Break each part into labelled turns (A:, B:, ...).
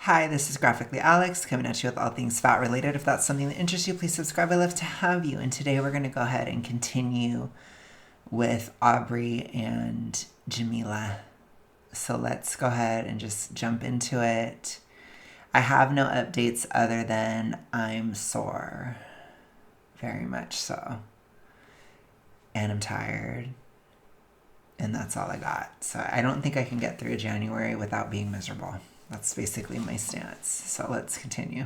A: Hi, this is Graphically Alex coming at you with all things fat related. If that's something that interests you, please subscribe. I'd love to have you. And today we're going to go ahead and continue with Aubrey and Jameela. So let's go ahead and just jump into it. I have no updates other than I'm sore. Very much so. And I'm tired. And that's all I got. So I don't think I can get through January without being miserable. That's basically my stance. So let's continue.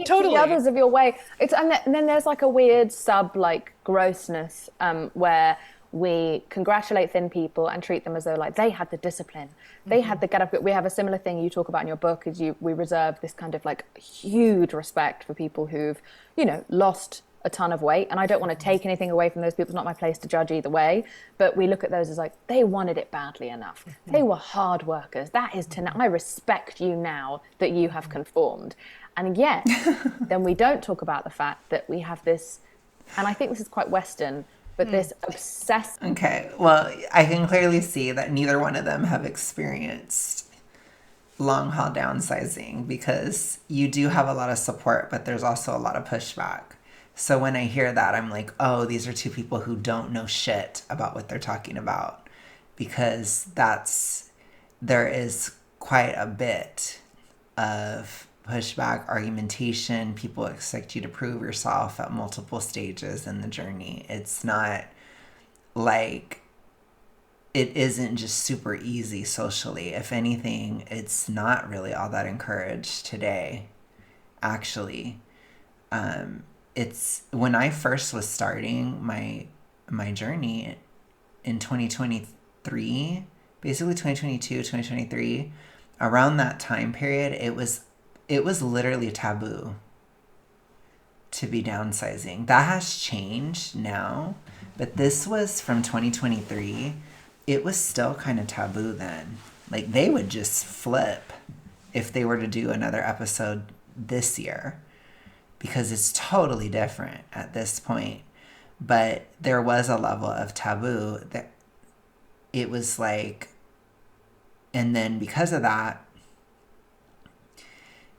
B: Totally.
C: The others of your way. It's and then there's like a weird sub like grossness where we congratulate thin people and treat them as though like they had the discipline, they had the get up. We have a similar thing you talk about in your book. Is we reserve this kind of like huge respect for people who've lost a ton of weight, and I don't want to take anything away from those people. It's not my place to judge either way, but we look at those as like they wanted it badly enough. They were hard workers. That is to I respect you now that you have conformed. And yet, then we don't talk about the fact that we have this, and I think this is quite Western, but this obsessed.
A: Okay, well, I can clearly see that neither one of them have experienced long haul downsizing because you do have a lot of support, but there's also a lot of pushback. So when I hear that, I'm like, oh, these are two people who don't know shit about what they're talking about, because there is quite a bit of pushback, argumentation. People expect you to prove yourself at multiple stages in the journey. It's not like it isn't just super easy socially. If anything, it's not really all that encouraged today, actually. It's when I first was starting my journey in 2023, basically 2022, 2023, around that time period, it was literally taboo to be downsizing. That has changed now, but this was from 2023. It was still kind of taboo then. Like they would just flip if they were to do another episode this year, because it's totally different at this point. But there was a level of taboo that it was like, and then because of that,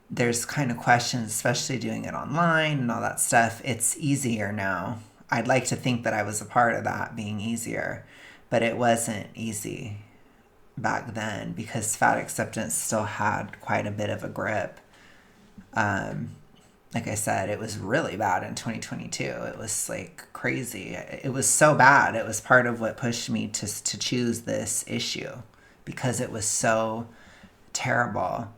A: there's kind of questions, especially doing it online and all that stuff. It's easier now. I'd like to think that I was a part of that being easier, but it wasn't easy back then because fat acceptance still had quite a bit of a grip. Like I said, it was really bad in 2022. It was like crazy. It was so bad. It was part of what pushed me to choose this issue because it was so terrible.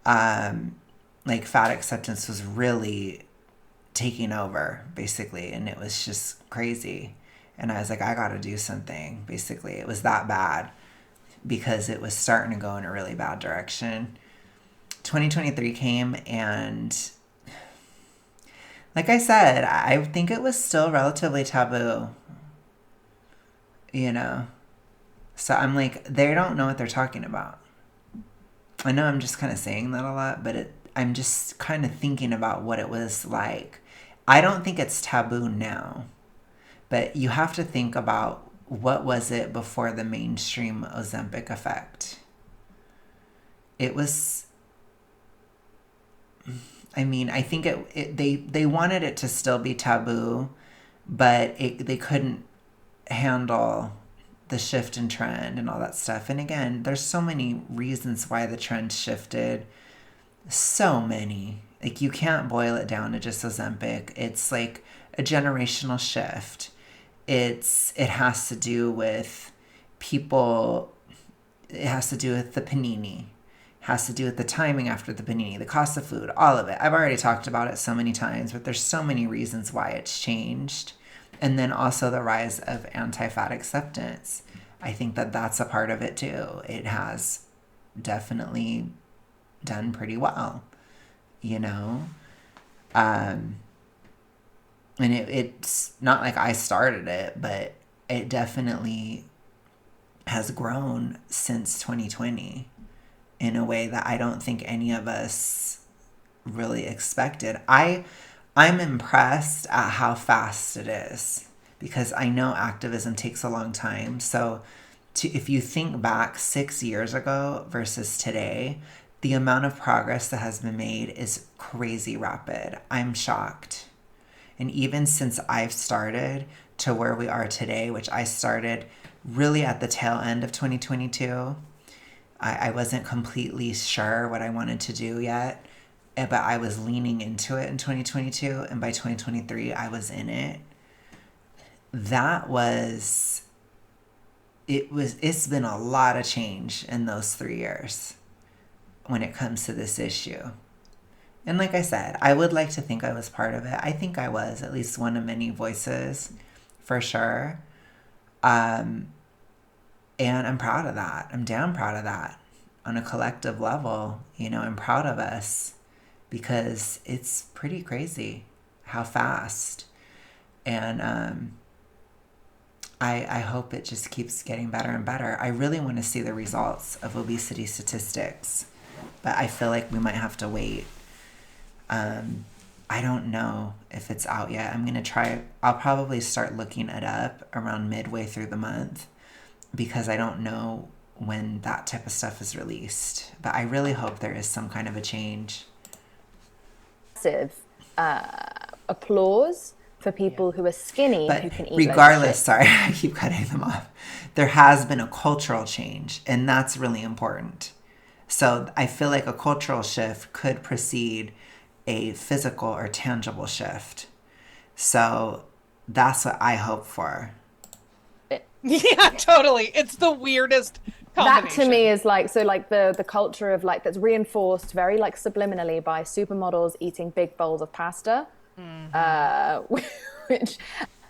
A: Like fat acceptance was really taking over basically, and it was just crazy. And I was like, I gotta do something. Basically, it was that bad because it was starting to go in a really bad direction. 2023 came, and like I said, I think it was still relatively taboo, So I'm like, they don't know what they're talking about. I know I'm just kind of saying that a lot, but I'm just kind of thinking about what it was like. I don't think it's taboo now, but you have to think about what was it before the mainstream Ozempic effect. It was, I mean, I think they wanted it to still be taboo, but they couldn't handle the shift in trend and all that stuff. And again, there's so many reasons why the trend shifted. So many. Like you can't boil it down to just Ozempic. It's like a generational shift. It has to do with people. It has to do with the panini. Has to do with the timing after the panini, the cost of food, all of it. I've already talked about it so many times, but there's so many reasons why it's changed. And then also the rise of anti-fat acceptance. I think that that's a part of it too. It has definitely done pretty well, And it's not like I started it, but it definitely has grown since 2020 in a way that I don't think any of us really expected. I'm impressed at how fast it is because I know activism takes a long time. So if you think back 6 years ago versus today, the amount of progress that has been made is crazy rapid. I'm shocked. And even since I've started to where we are today, which I started really at the tail end of 2022, I wasn't completely sure what I wanted to do yet, but I was leaning into it in 2022. And by 2023, I was in it. It's been a lot of change in those 3 years when it comes to this issue. And like I said, I would like to think I was part of it. I think I was at least one of many voices, for sure. And I'm proud of that. I'm damn proud of that. On a collective level, I'm proud of us because it's pretty crazy how fast. And I hope it just keeps getting better and better. I really want to see the results of obesity statistics, but I feel like we might have to wait. I don't know if it's out yet. I'm going to try. I'll probably start looking it up around midway through the month because I don't know when that type of stuff is released. But I really hope there is some kind of a change.
C: Massive applause for people who are skinny
A: but
C: who can eat.
A: Regardless, sorry, I keep cutting them off. There has been a cultural change, and that's really important. So I feel like a cultural shift could precede a physical or tangible shift. So that's what I hope for.
B: Yeah, totally. It's the weirdest combination.
C: That to me is like, so like the culture of like, that's reinforced very like subliminally by supermodels eating big bowls of pasta, which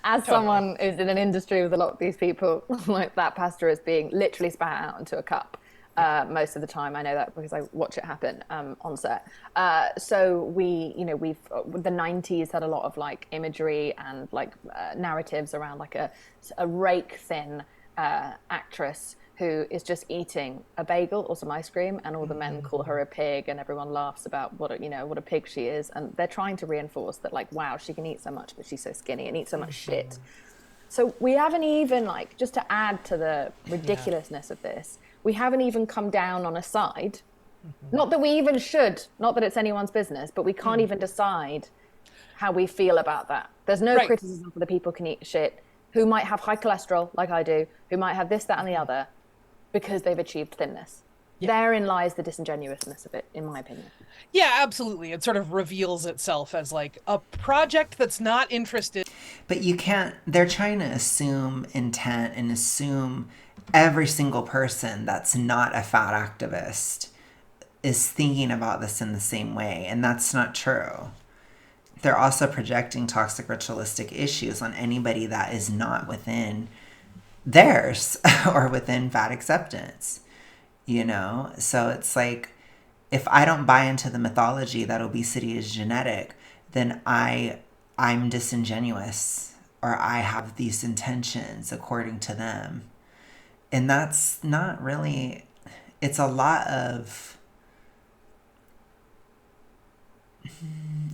C: as someone who's in an industry with a lot of these people, like that pasta is being literally spat out into a cup. Most of the time, I know that because I watch it happen on set. So we've the 90s had a lot of like imagery and like narratives around like a rake thin actress who is just eating a bagel or some ice cream, and all the men call her a pig, and everyone laughs about what a pig she is, and they're trying to reinforce that like, wow, she can eat so much, but she's so skinny and eats so much shit. So we haven't even, like, just to add to the ridiculousness of this, we haven't even come down on a side. Not that we even should, not that it's anyone's business, but we can't even decide how we feel about that. There's no criticism for the people can eat shit, who might have high cholesterol, like I do, who might have this, that, and the other, because they've achieved thinness. Therein lies the disingenuousness of it, in my opinion.
B: Yeah, absolutely. It sort of reveals itself as like a project that's not interested.
A: But you can't, they're trying to assume intent and assume every single person that's not a fat activist is thinking about this in the same way. And that's not true. They're also projecting toxic ritualistic issues on anybody that is not within theirs or within fat acceptance. So it's like, if I don't buy into the mythology that obesity is genetic, then I'm disingenuous, or I have these intentions according to them. And that's not really, it's a lot of,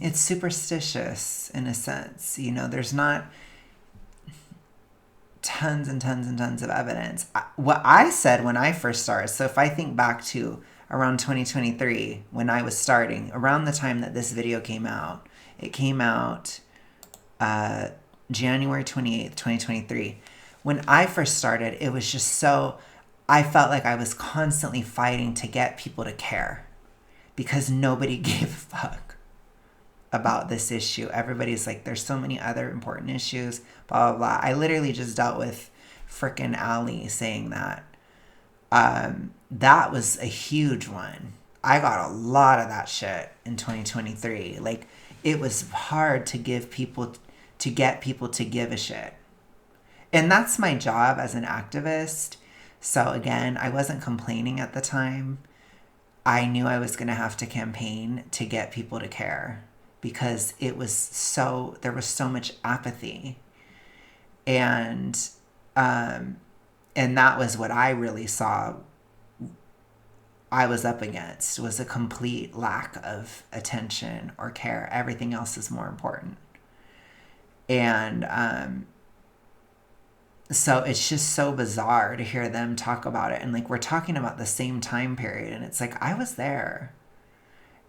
A: it's superstitious in a sense. There's not tons and tons and tons of evidence. What I said when I first started, so if I think back to around 2023, when I was starting, around the time that this video came out, it came out January 28th, 2023. When I first started, it was just I felt like I was constantly fighting to get people to care because nobody gave a fuck about this issue. Everybody's like, there's so many other important issues, blah, blah, blah. I literally just dealt with frickin' Ali saying that. That was a huge one. I got a lot of that shit in 2023. Like, it was hard to get people to give a shit. And that's my job as an activist. So again, I wasn't complaining at the time. I knew I was going to have to campaign to get people to care because there was so much apathy. And that was what I really saw I was up against, was a complete lack of attention or care. Everything else is more important. And So it's just so bizarre to hear them talk about it. And like, we're talking about the same time period. And it's like, I was there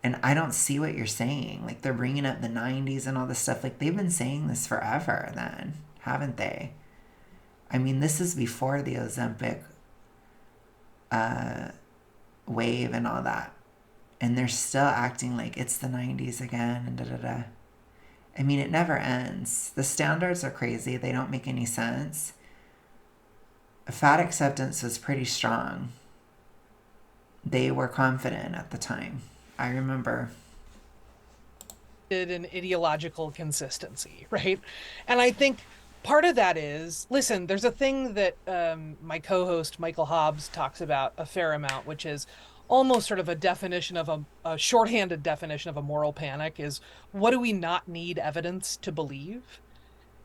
A: and I don't see what you're saying. Like, they're bringing up the 90s and all this stuff. Like, they've been saying this forever then, haven't they? I mean, this is before the Ozempic wave and all that. And they're still acting like it's the 90s again and da-da-da. I mean, it never ends. The standards are crazy. They don't make any sense. Fat acceptance was pretty strong. They were confident at the time. I remember.
B: An ideological consistency, right? And I think part of that is, listen, there's a thing that my co-host Michael Hobbs talks about a fair amount, which is almost sort of a definition of a shorthanded definition of a moral panic is, what do we not need evidence to believe?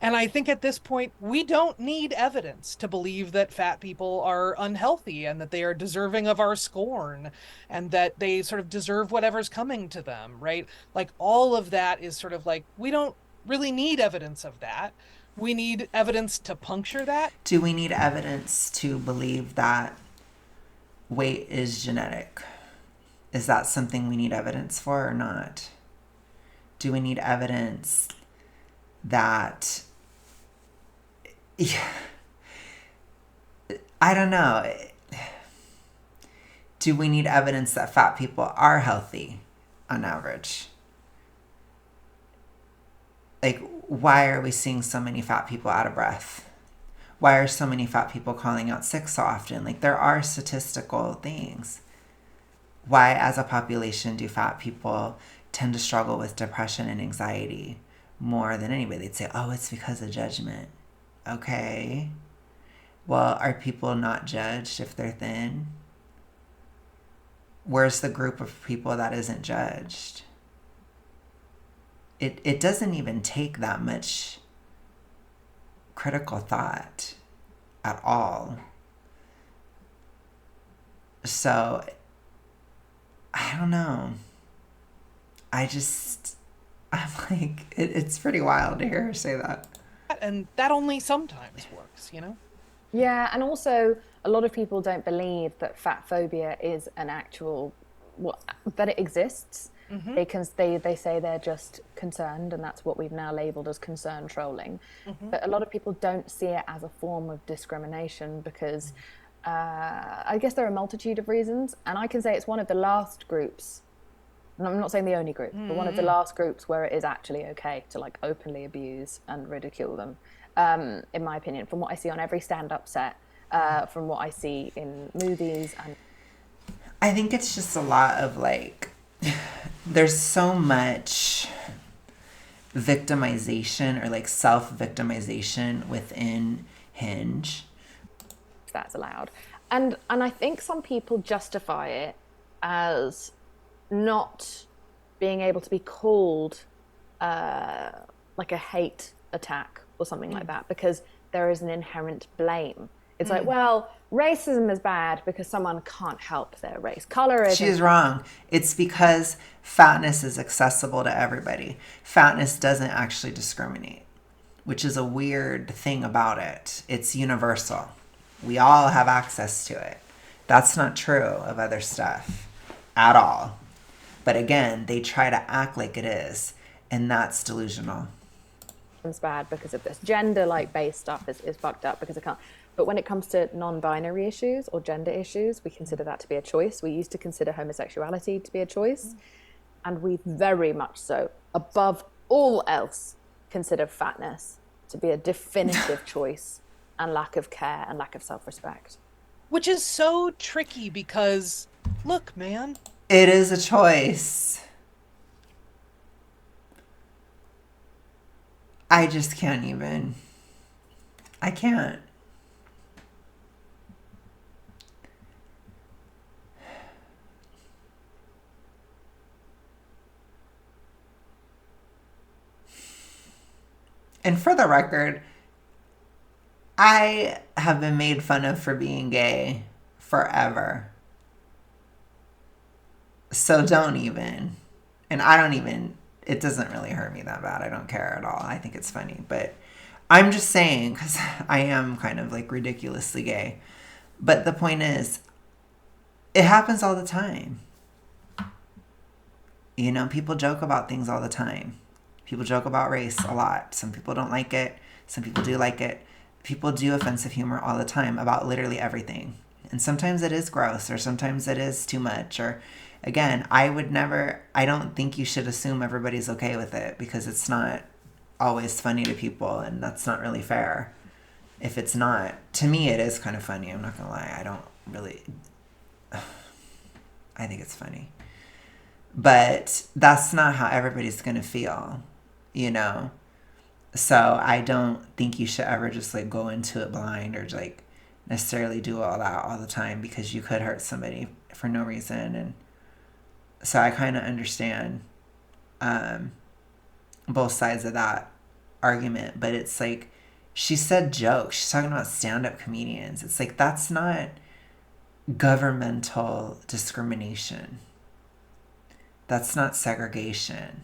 B: And I think at this point, we don't need evidence to believe that fat people are unhealthy and that they are deserving of our scorn and that they sort of deserve whatever's coming to them, right? Like, all of that is sort of like, we don't really need evidence of that. We need evidence to puncture that.
A: Do we need evidence to believe that weight is genetic? Is that something we need evidence for or not? Do we need evidence that... Yeah, I don't know. Do we need evidence that fat people are healthy on average? Like, why are we seeing so many fat people out of breath? Why are so many fat people calling out sick so often? Like, there are statistical things. Why, as a population, do fat people tend to struggle with depression and anxiety more than anybody? They'd say, oh, it's because of judgment. Okay. Well, are people not judged if they're thin? Where's the group of people that isn't judged? It doesn't even take that much critical thought at all. So, I don't know. I'm like, it's pretty wild to hear her say that.
B: And that only sometimes works, you know?
C: Yeah, and also a lot of people don't believe that fat phobia is an actual, well, that it exists.
B: Mm-hmm.
C: They say they're just concerned, and that's what we've now labeled as concern trolling.
B: Mm-hmm.
C: But a lot of people don't see it as a form of discrimination because I guess there are a multitude of reasons, and I can say it's one of the last groups. And I'm not saying the only group, but one of the last groups where it is actually okay to like openly abuse and ridicule them, in my opinion, from what I see on every stand-up set, from what I see in movies. And
A: I think it's just a lot of like, there's so much victimization or like self-victimization within Hinge.
C: That's allowed. And I think some people justify it as not being able to be called like a hate attack or something like that because there is an inherent blame. It's like, well, racism is bad because someone can't help their race. Colorism.
A: She's wrong. It's because fatness is accessible to everybody. Fatness doesn't actually discriminate, which is a weird thing about it. It's universal. We all have access to it. That's not true of other stuff at all. But again, they try to act like it is, and that's delusional.
C: It's bad because of this. Gender like based stuff is fucked up because it can't. But when it comes to non-binary issues or gender issues, we consider that to be a choice. We used to consider homosexuality to be a choice. And we very much so, above all else, consider fatness to be a definitive choice and lack of care and lack of self-respect.
B: Which is so tricky because, look, man.
A: It is a choice. I just can't even. I can't. And for the record, I have been made fun of for being gay forever. So don't even. And I don't even, it doesn't really hurt me that bad. I don't care at all. I think it's funny. But I'm just saying, because I am kind of like ridiculously gay. But the point is, it happens all the time. You know, people joke about things all the time. People joke about race a lot. Some people don't like it. Some people do like it. People do offensive humor all the time about literally everything. And sometimes it is gross, or sometimes it is too much. Or again, I don't think you should assume everybody's okay with it, because it's not always funny to people, and that's not really fair. If it's not, to me, it is kind of funny. I'm not going to lie. I don't really, I think it's funny. But that's not how everybody's going to feel, you know? So I don't think you should ever just like go into it blind, or like necessarily do all that all the time, because you could hurt somebody for no reason. And so I kind of understand both sides of that argument. But it's like, she said jokes. She's talking about stand-up comedians. It's like, that's not governmental discrimination. That's not segregation.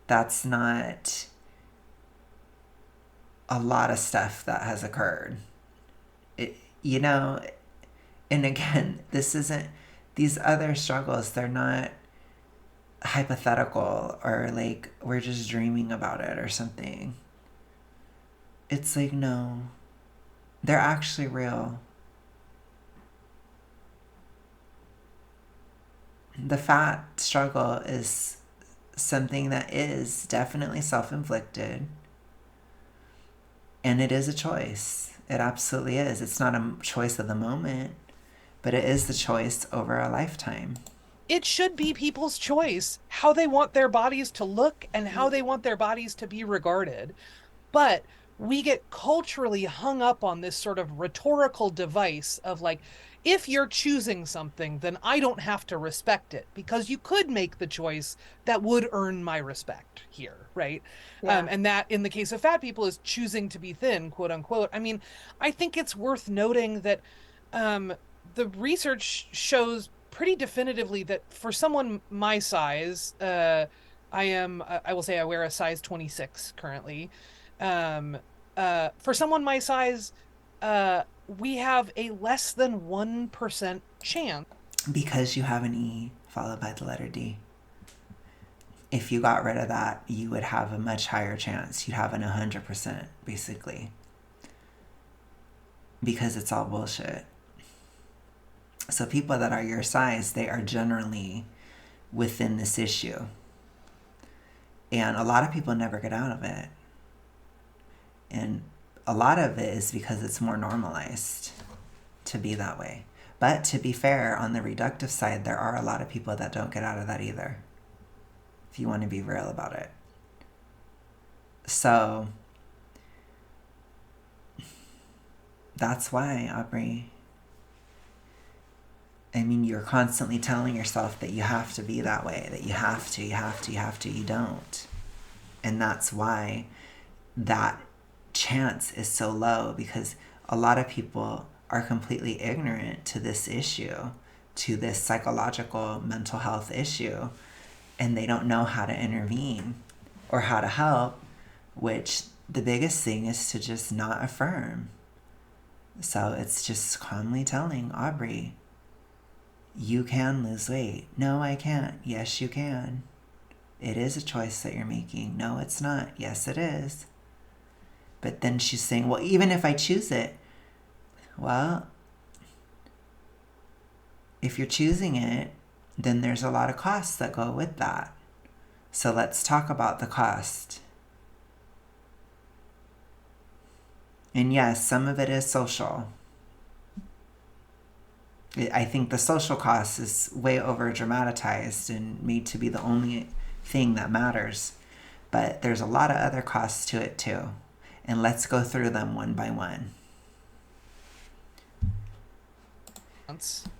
A: That's not a lot of stuff that has occurred. You know, and again, these other struggles, they're not hypothetical, or like we're just dreaming about it or something. It's like, no, they're actually real. The fat struggle is something that is definitely self-inflicted, and it is a choice. It absolutely is. It's not a choice of the moment, but it is the choice over a lifetime.
B: It should be people's choice how they want their bodies to look and how they want their bodies to be regarded. But we get culturally hung up on this sort of rhetorical device of like, if you're choosing something, then I don't have to respect it, because you could make the choice that would earn my respect here, right?
C: Yeah.
B: And that, in the case of fat people, is choosing to be thin, quote unquote. I mean, I think it's worth noting that um, the research shows pretty definitively that for someone my size, I will say I wear a size 26 currently. Um, for someone my size, we have a less than 1% chance.
A: Because you have an E followed by the letter D. If you got rid of that, you would have a much higher chance. You'd have an 100%, basically. Because it's all bullshit. So people that are your size, they are generally within this issue. And a lot of people never get out of it. And a lot of it is because it's more normalized to be that way. But to be fair, on the reductive side, there are a lot of people that don't get out of that either, if you want to be real about it. So that's why, Aubrey, I mean, you're constantly telling yourself that you have to be that way, that you have to, you don't. And that's why that chance is so low, because a lot of people are completely ignorant to this issue, to this psychological mental health issue, and they don't know how to intervene or how to help, which the biggest thing is to just not affirm. So it's just calmly telling Aubrey, you can lose weight. No, I can't. Yes, you can. It is a choice that you're making. No, it's not. Yes, it is. But then she's saying, well, even if I choose it, well, if you're choosing it, then there's a lot of costs that go with that. So let's talk about the cost. And yes, some of it is social. I think the social cost is way over dramatized and made to be the only thing that matters. But there's a lot of other costs to it too. And let's go through them one by one.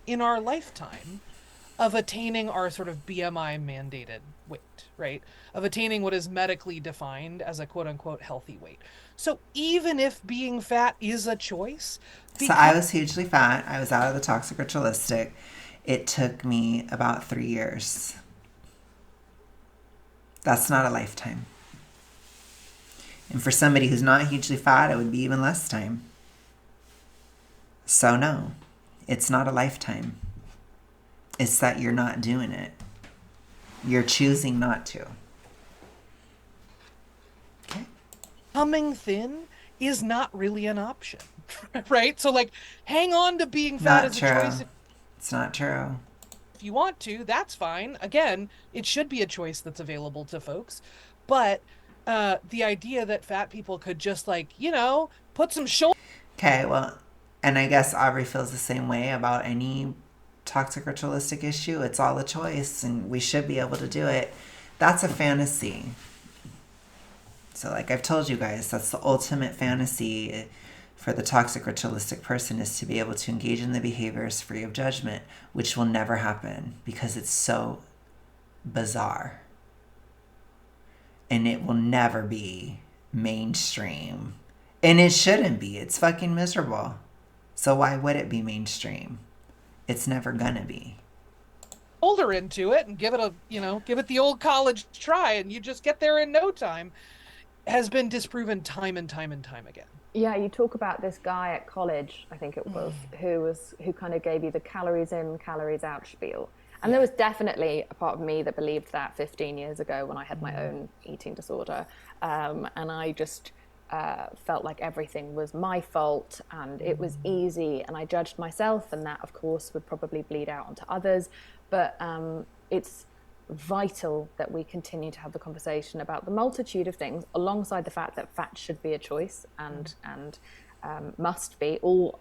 B: In our lifetime of attaining our sort of BMI mandated weight, right? Of attaining what is medically defined as a quote unquote healthy weight. So even if being fat is a choice.
A: So I was hugely fat. I was out of the toxic ritualistic. It took me about 3 years. That's not a lifetime. And for somebody who's not hugely fat, it would be even less time. So no, it's not a lifetime. It's that you're not doing it. You're choosing not to. Okay.
B: Becoming thin is not really an option, right? So like, hang on to being fat
A: Not
B: as a
A: true.
B: choice
A: It's not true.
B: if you want to. That's fine. Again, it should be a choice that's available to folks. But the idea that fat people could just like, put some shoulders.
A: Okay, well, and I guess Aubrey feels the same way about any toxic ritualistic issue. It's all a choice, and we should be able to do it. That's a fantasy. So, like I've told you guys, that's the ultimate fantasy for the toxic ritualistic person, is to be able to engage in the behaviors free of judgment, which will never happen because it's so bizarre. And it will never be mainstream. And it shouldn't be. It's fucking miserable. So why would it be mainstream? It's never gonna be.
B: Shoulder into it and give it the old college try, and you just get there in no time, has been disproven time and time and time again.
C: Yeah, you talk about this guy at college, I think it was, who kind of gave you the calories in, calories out spiel. And there was definitely a part of me that believed that 15 years ago when I had my own eating disorder. And I just felt like everything was my fault and it was easy, and I judged myself, and that of course would probably bleed out onto others. But it's vital that we continue to have the conversation about the multitude of things, alongside the fact that fat should be a choice and must be all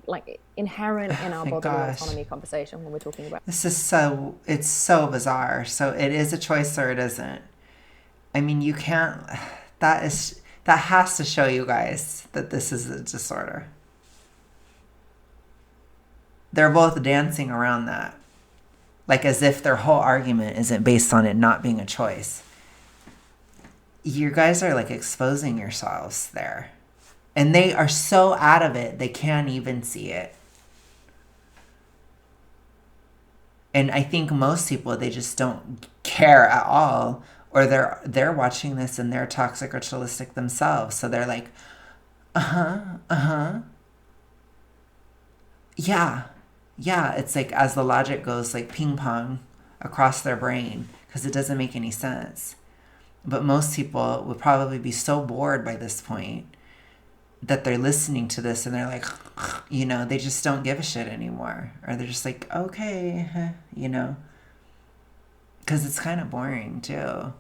C: like inherent in our bodily autonomy conversation when we're talking about
A: this. It's so bizarre. So it is a choice or it isn't. I mean, you can't. That has to show you guys that this is a disorder. They're both dancing around that, like as if their whole argument isn't based on it not being a choice. You guys are like exposing yourselves there. And they are so out of it, they can't even see it. And I think most people, they just don't care at all, or they're watching this and they're toxic ritualistic themselves. So they're like, yeah. It's like as the logic goes like ping pong across their brain because it doesn't make any sense. But most people would probably be so bored by this point that they're listening to this and they're like, they just don't give a shit anymore. Or they're just like, okay, because it's kind of boring too.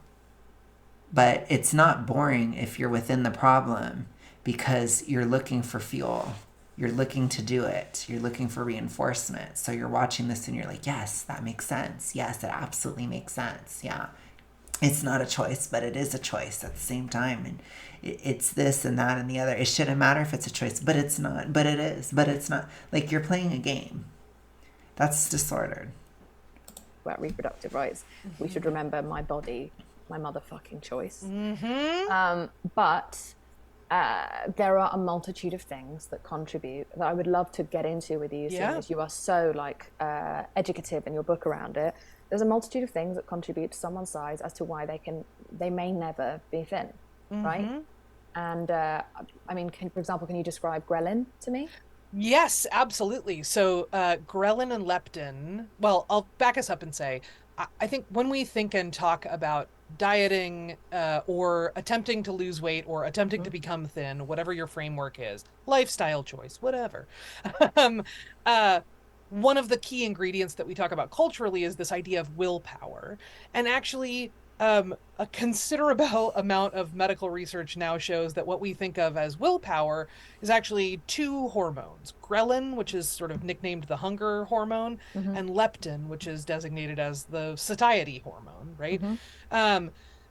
A: But it's not boring if you're within the problem because you're looking for fuel. You're looking to do it. You're looking for reinforcement. So you're watching this and you're like, yes, that makes sense. Yes, it absolutely makes sense. Yeah. It's not a choice, but it is a choice at the same time. And it's this and that and the other. It shouldn't matter if it's a choice, but it's not. But it is. But it's not. Like you're playing a game. That's disordered.
C: About reproductive rights. We should remember my body, my motherfucking choice. But there are a multitude of things that contribute that I would love to get into with you, seeing as you are so educative in your book around it. There's a multitude of things that contribute to someone's size as to why they may never be thin, right? And for example, can you describe ghrelin to me?
B: Yes, absolutely. So ghrelin and leptin, well, I'll back us up and say, I think when we think and talk about dieting or attempting to lose weight or attempting to become thin, whatever your framework is, lifestyle choice, whatever. One of the key ingredients that we talk about culturally is this idea of willpower. And actually, a considerable amount of medical research now shows that what we think of as willpower is actually two hormones: ghrelin, which is sort of nicknamed the hunger hormone, and leptin, which is designated as the satiety hormone, right?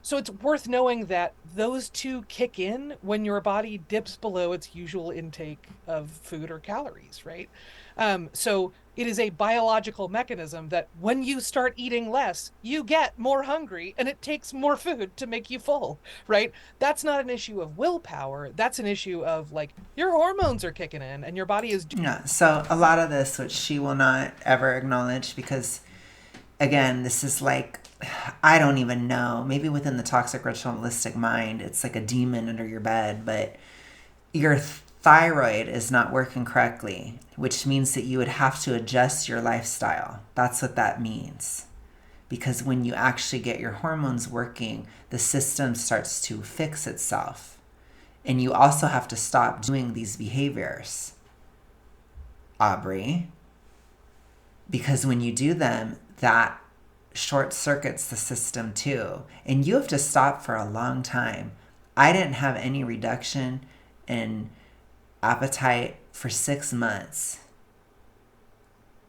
B: So it's worth knowing that those two kick in when your body dips below its usual intake of food or calories, right? So it is a biological mechanism that when you start eating less, you get more hungry and it takes more food to make you full, right? That's not an issue of willpower. That's an issue of like your hormones are kicking in and your body is...
A: So a lot of this, which she will not ever acknowledge because, again, this is like I don't even know. Maybe within the toxic ritualistic mind, it's like a demon under your bed, but your thyroid is not working correctly, which means that you would have to adjust your lifestyle. That's what that means. Because when you actually get your hormones working, the system starts to fix itself. And you also have to stop doing these behaviors, Aubrey, because when you do them, that short circuits the system too. And you have to stop for a long time. I didn't have any reduction in appetite for 6 months,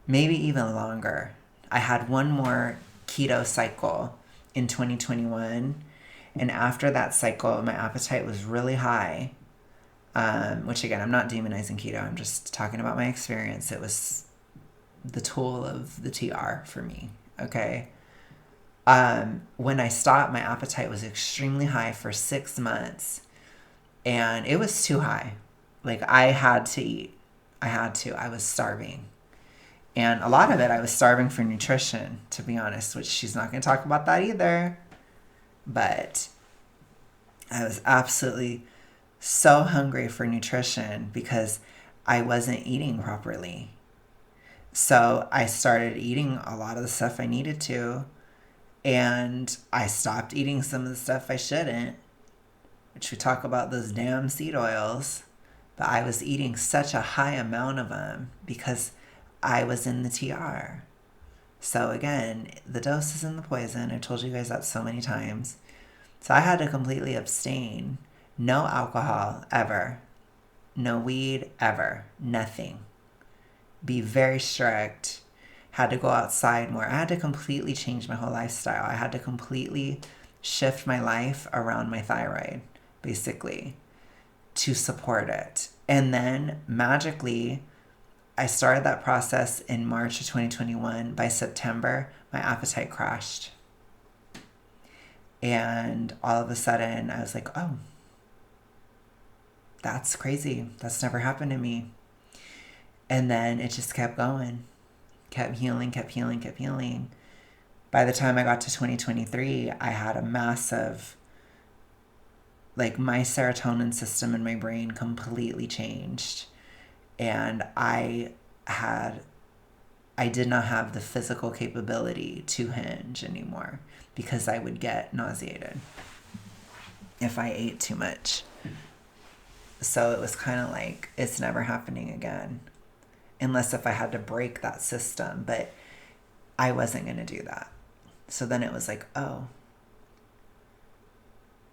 A: maybe even longer. I had one more keto cycle in 2021. And after that cycle, my appetite was really high. Which again, I'm not demonizing keto. I'm just talking about my experience. It was the tool of the TR for me. Okay. When I stopped, my appetite was extremely high for 6 months, and it was too high. Like, I had to eat. I was starving. And a lot of it, I was starving for nutrition, to be honest, which she's not going to talk about that either. But I was absolutely so hungry for nutrition because I wasn't eating properly. So I started eating a lot of the stuff I needed to, and I stopped eating some of the stuff I shouldn't, which we talk about those damn seed oils. But I was eating such a high amount of them because I was in the TR. So again, the dose is in the poison. I've told you guys that so many times. So I had to completely abstain. No alcohol ever. No weed ever. Nothing. Be very strict. Had to go outside more. I had to completely change my whole lifestyle. I had to completely shift my life around my thyroid, basically, to support it. And then magically, I started that process in March of 2021. By September, my appetite crashed. And all of a sudden, I was like, oh, that's crazy. That's never happened to me. And then it just kept going, kept healing, kept healing, kept healing. By the time I got to 2023, I had a massive, like, my serotonin system in my brain completely changed. And I did not have the physical capability to hinge anymore because I would get nauseated if I ate too much. So it was kind of like, it's never happening again, unless if I had to break that system. But I wasn't going to do that. So then it was like, oh.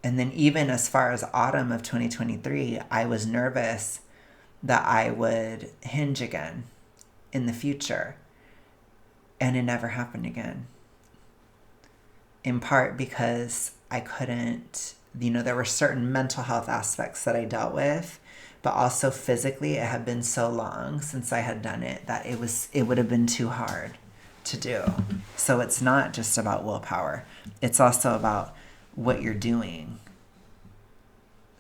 A: And then even as far as autumn of 2023, I was nervous that I would hinge again in the future. And it never happened again. In part because I couldn't, there were certain mental health aspects that I dealt with, but also physically it had been so long since I had done it that it would have been too hard to do. So it's not just about willpower. It's also about what you're doing.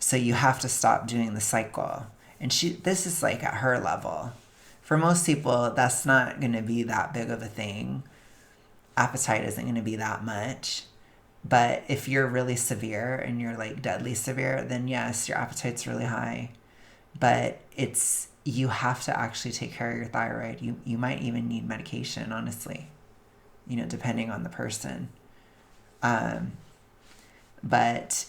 A: So you have to stop doing the cycle. And this is like at her level. For most people, that's not going to be that big of a thing. Appetite isn't going to be that much. But if you're really severe and you're like deadly severe, then yes, your appetite's really high. But you have to actually take care of your thyroid. You might even need medication, honestly, depending on the person. But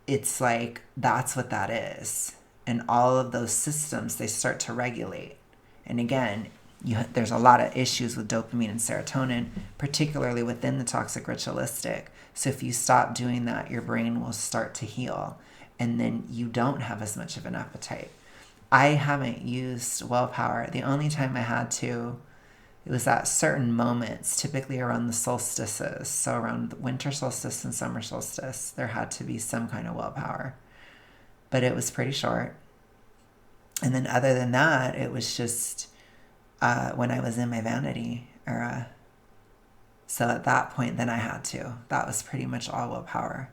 A: it's like, that's what that is. And all of those systems, they start to regulate. And again, there's a lot of issues with dopamine and serotonin, particularly within the toxic ritualistic. So if you stop doing that, your brain will start to heal. And then you don't have as much of an appetite. I haven't used willpower. The only time I had to, it was at certain moments, typically around the solstices. So around the winter solstice and summer solstice, there had to be some kind of willpower. But it was pretty short. And then other than that, it was just when I was in my vanity era. So at that point, then I had to. That was pretty much all willpower.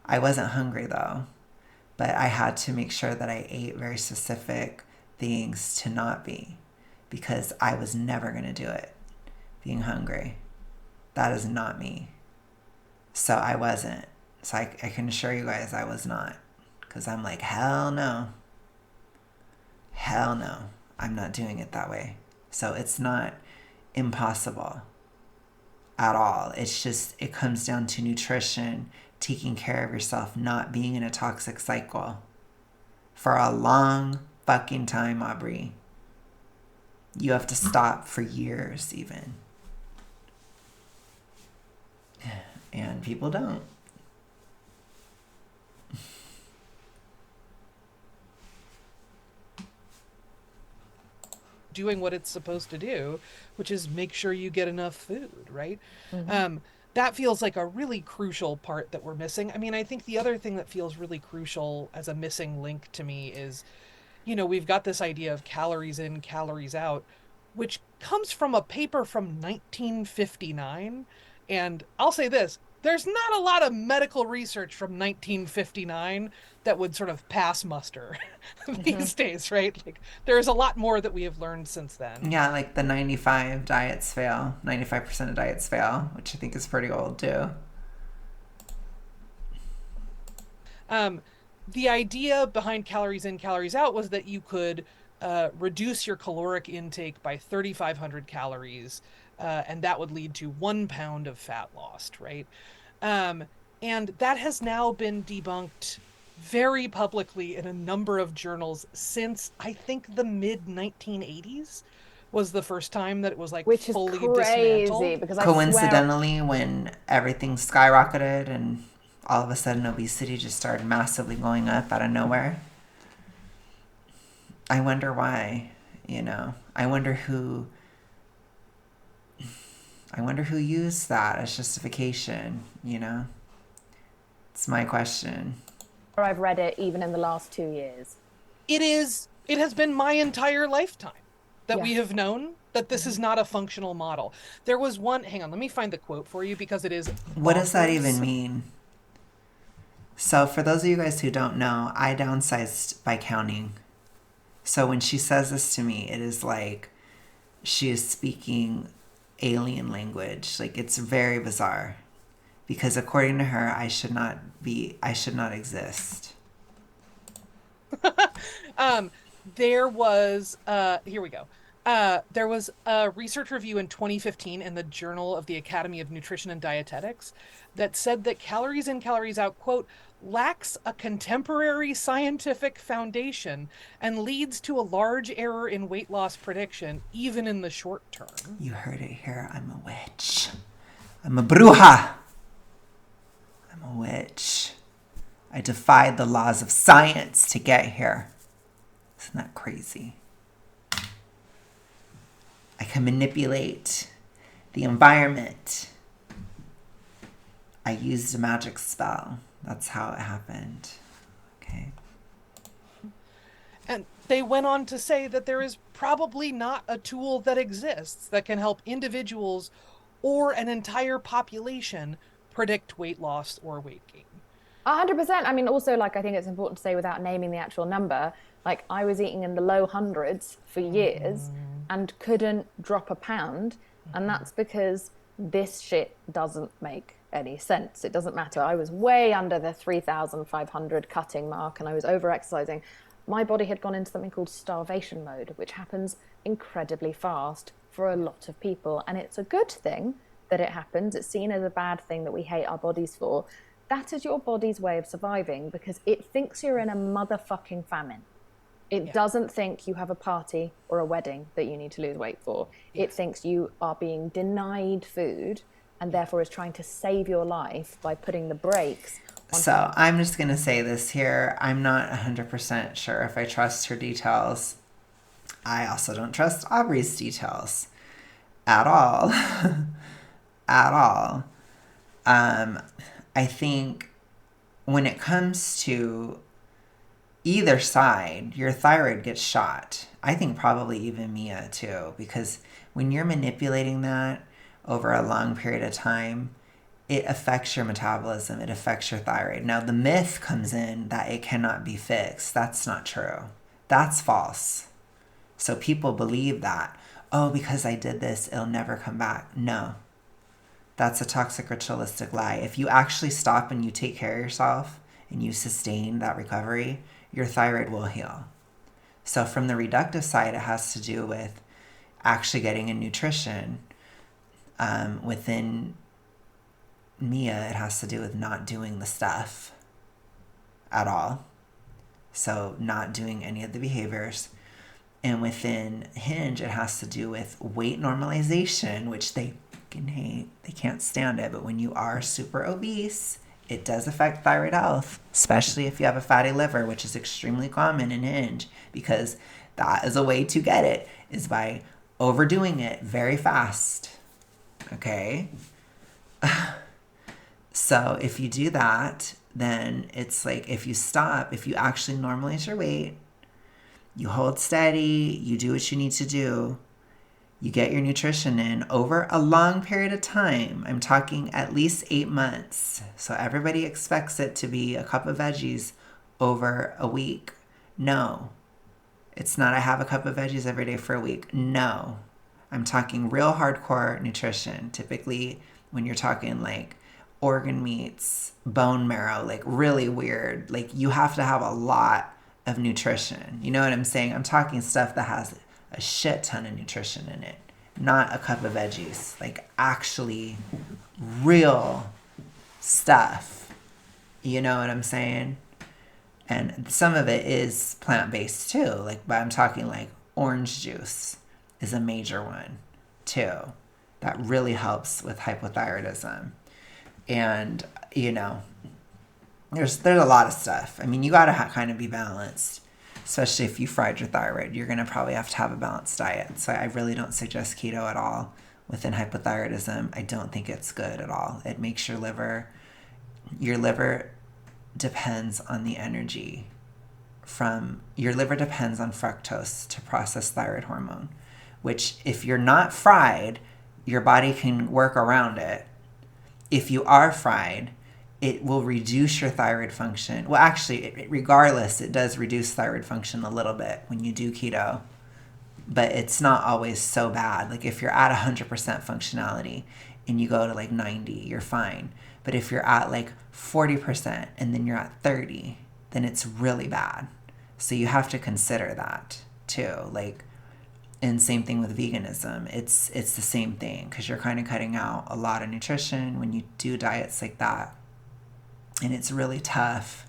A: I wasn't hungry though, but I had to make sure that I ate very specific things to not be, because I was never going to do it. Being hungry. That is not me. So I wasn't. So I can assure you guys I was not. Because I'm like, hell no. Hell no. I'm not doing it that way. So it's not impossible at all. It's just, it comes down to nutrition, taking care of yourself, not being in a toxic cycle for a long fucking time, Aubrey. You have to stop for years even. And people don't.
B: Doing what it's supposed to do, which is make sure you get enough food, right? Mm-hmm. That feels like a really crucial part that we're missing. I mean, I think the other thing that feels really crucial as a missing link to me is, you know, we've got this idea of calories in, calories out, which comes from a paper from 1959. And I'll say this, there's not a lot of medical research from 1959 that would sort of pass muster these days, right? Like there's a lot more that we have learned since then.
A: Yeah, like the 95 diets fail. 95% of diets fail, which I think is pretty old too.
B: The idea behind calories in, calories out was that you could reduce your caloric intake by 3,500 calories, and that would lead to 1 pound of fat lost, right? And that has now been debunked very publicly in a number of journals since I think the mid 1980s was the first time that it was like
C: which
B: fully
C: is crazy
B: dismantled.
C: because
A: coincidentally, when everything skyrocketed and all of a sudden obesity just started massively going up out of nowhere. I wonder why, you know. I wonder who used that as justification, you know. It's my question.
C: I've read it even in the last 2 years.
B: It has been my entire lifetime that we have known that this is not a functional model. There was one, hang on, let me find the quote for you because it is bonkers.
A: What does that even mean? So for those of you guys who don't know, I downsized by counting. So when she says this to me, it is like she is speaking alien language. Like it's very bizarre. Because according to her, I should not exist.
B: There was, here we go. There was a research review in 2015 in the Journal of the Academy of Nutrition and Dietetics that said that calories in, calories out, quote, lacks a contemporary scientific foundation and leads to a large error in weight loss prediction, even in the short term.
A: You heard it here. I'm a witch. I'm a bruja. I'm a witch. I defied the laws of science to get here. Isn't that crazy? I can manipulate the environment. I used a magic spell. That's how it happened. Okay.
B: And they went on to say that there is probably not a tool that exists that can help individuals or an entire population predict weight loss or weight gain.
C: 100%. I mean, also, like, I think it's important to say without naming the actual number, like, I was eating in the low hundreds for years and couldn't drop a pound. And that's because this shit doesn't make any sense. It doesn't matter. I was way under the 3,500 cutting mark and I was over exercising. My body had gone into something called starvation mode, which happens incredibly fast for a lot of people. And it's a good thing that it happens. It's seen as a bad thing that we hate our bodies for. That is your body's way of surviving because it thinks you're in a motherfucking famine. It doesn't think you have a party or a wedding that you need to lose weight for. It thinks you are being denied food and therefore is trying to save your life by putting the brakes on.
A: So I'm just going to say this here. I'm not 100% sure if I trust her details. I also don't trust Aubrey's details at all. At all. I think when it comes to either side, your thyroid gets shot. I think probably even Mia too, because when you're manipulating that over a long period of time, it affects your metabolism. It affects your thyroid. Now, the myth comes in that it cannot be fixed. That's not true. That's false. So people believe that, oh, because I did this, it'll never come back. No. That's a toxic ritualistic lie. If you actually stop and you take care of yourself and you sustain that recovery, your thyroid will heal. So from the reductive side, it has to do with actually getting in nutrition. Within Mia, it has to do with not doing the stuff at all. So not doing any of the behaviors. And within Hinge, it has to do with weight normalization, which they fucking hate. They can't stand it. But when you are super obese, it does affect thyroid health, especially if you have a fatty liver, which is extremely common in Hinge, because that is a way to get it, is by overdoing it very fast. Okay? So if you do that, then it's like if you stop, if you actually normalize your weight, you hold steady, you do what you need to do, you get your nutrition in over a long period of time. I'm talking at least 8 months. So everybody expects it to be a cup of veggies over a week. No, it's not I have a cup of veggies every day for a week. No, I'm talking real hardcore nutrition. Typically when you're talking like organ meats, bone marrow, like really weird, like you have to have a lot of nutrition. You know what I'm saying? I'm talking stuff that has a shit ton of nutrition in it, not a cup of veggies, like actually real stuff. You know what I'm saying? And some of it is plant-based too. Like, but I'm talking like orange juice is a major one too. That really helps with hypothyroidism. And, you know, there's a lot of stuff. I mean, you got to kind of be balanced, especially if you fried your thyroid. You're going to probably have to have a balanced diet. So I really don't suggest keto at all within hypothyroidism. I don't think it's good at all. It makes your liver depends on the energy from, your liver depends on fructose to process thyroid hormone, which if you're not fried, your body can work around it. If you are fried, it will reduce your thyroid function. Well, actually, regardless, it does reduce thyroid function a little bit when you do keto, but it's not always so bad. Like if you're at 100% functionality and you go to like 90, you're fine. But if you're at like 40% and then you're at 30, then it's really bad. So you have to consider that too. Like, and same thing with veganism. It's the same thing because you're kind of cutting out a lot of nutrition when you do diets like that. And it's really tough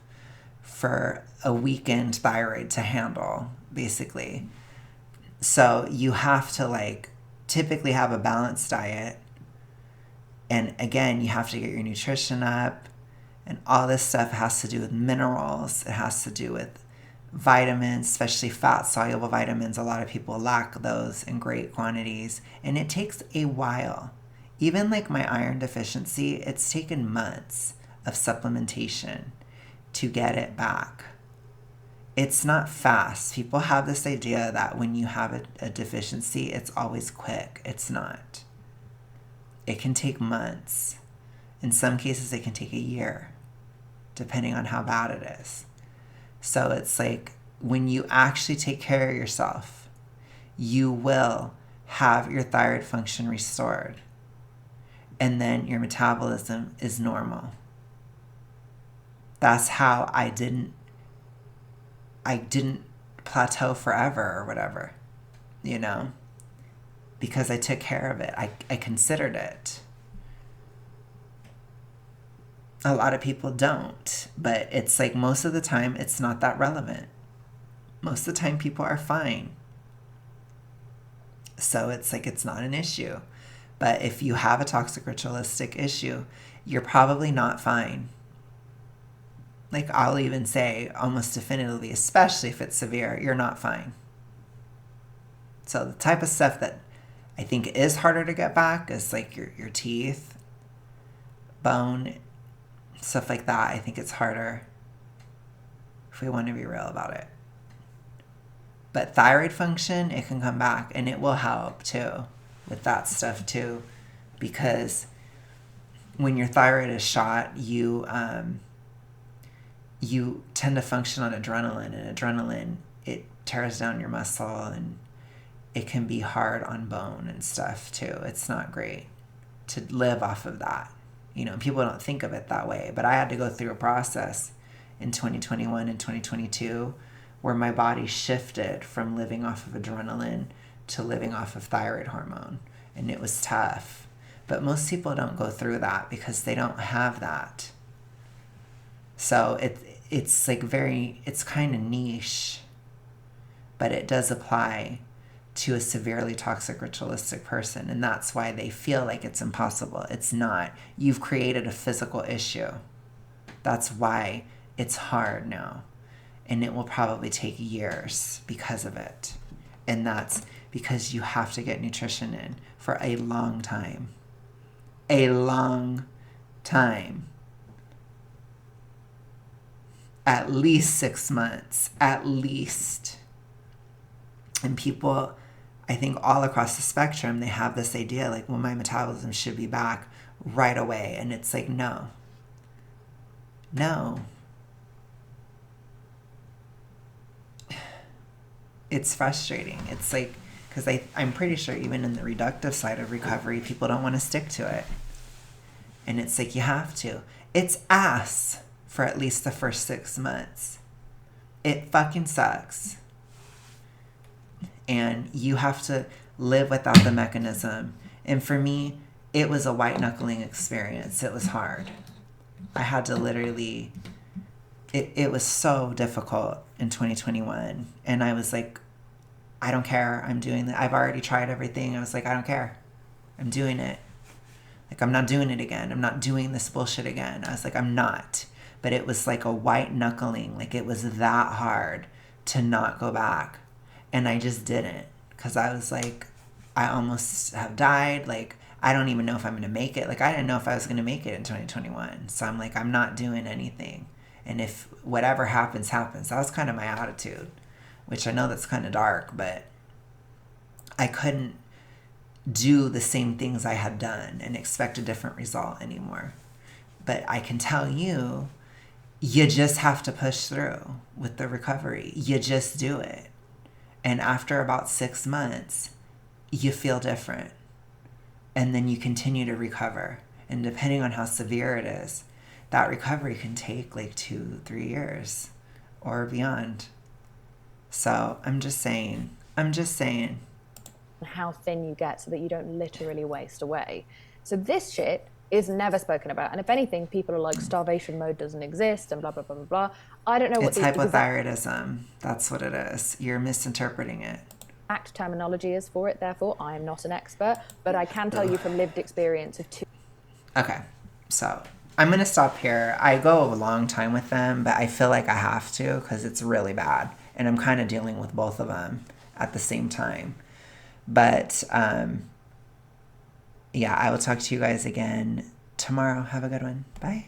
A: for a weakened thyroid to handle, basically. So you have to like typically have a balanced diet. And again, you have to get your nutrition up. And all this stuff has to do with minerals. It has to do with vitamins, especially fat-soluble vitamins. A lot of people lack those in great quantities. And it takes a while. Even like my iron deficiency, it's taken months of supplementation to get it back. It's not fast. People have this idea that when you have a deficiency, it's always quick. It's not. It can take months. In some cases, it can take a year, depending on how bad it is. So it's like when you actually take care of yourself, you will have your thyroid function restored. And then your metabolism is normal. That's how I didn't plateau forever or whatever, you know, because I took care of it. I considered it. A lot of people don't, but it's like most of the time it's not that relevant. Most of the time people are fine. So it's like it's not an issue. But if you have a toxic ritualistic issue, you're probably not fine. Like I'll even say almost definitively, especially if it's severe, you're not fine. So the type of stuff that I think is harder to get back is like your teeth, bone, stuff like that. I think it's harder if we want to be real about it. But thyroid function, it can come back and it will help too with that stuff too. Because when your thyroid is shot, you tend to function on adrenaline, and adrenaline, it tears down your muscle and it can be hard on bone and stuff too. It's not great. to live off of that. People don't think of it that way, but I had to go through a process in 2021 and 2022 where my body shifted from living off of adrenaline to living off of thyroid hormone. And it was tough. But most people don't go through that because they don't have that. So it's like it's kind of niche, but it does apply to a severely toxic ritualistic person. And that's why they feel like it's impossible. It's not. You've created a physical issue. That's why it's hard now. And it will probably take years because of it. And that's because you have to get nutrition in for a long time. A long time. At least 6 months. At least. And people, I think all across the spectrum, they have this idea like, well, my metabolism should be back right away. And it's like, no. No. It's frustrating. It's like, because I'm pretty sure even in the reductive side of recovery, people don't want to stick to it. And it's like, you have to. It's ass for at least the first 6 months. It fucking sucks. And you have to live without the mechanism. And for me, it was a white knuckling experience. It was hard. I had to literally, it was so difficult in 2021. And I was like, I don't care. I'm doing that. I've already tried everything. I was like, I don't care. I'm doing it. Like, I'm not doing it again. I'm not doing this bullshit again. I was like, I'm not. But it was like a white knuckling. Like, it was that hard to not go back. And I just didn't. Because I was like, I almost have died. Like, I don't even know if I'm going to make it. Like, I didn't know if I was going to make it in 2021. So I'm like, I'm not doing anything. And if whatever happens, happens. That was kind of my attitude. Which I know that's kind of dark, but I couldn't do the same things I had done and expect a different result anymore. But I can tell you, you just have to push through with the recovery. You just do it. And after about 6 months, you feel different. And then you continue to recover. And depending on how severe it is, that recovery can take like 2-3 years or beyond. So I'm just saying.
C: How thin you get so that you don't literally waste away. So this shit is never spoken about. And if anything, people are like, starvation mode doesn't exist and blah, blah, blah, blah, blah. I don't know what
A: it's hypothyroidism. That's what it is. You're misinterpreting it.
C: Exact terminology is for it. Therefore, I am not an expert, but I can tell you from lived experience of two.
A: Okay. So I'm going to stop here. I go a long time with them, but I feel like I have to because it's really bad. And I'm kind of dealing with both of them at the same time. But, yeah, I will talk to you guys again tomorrow. Have a good one. Bye.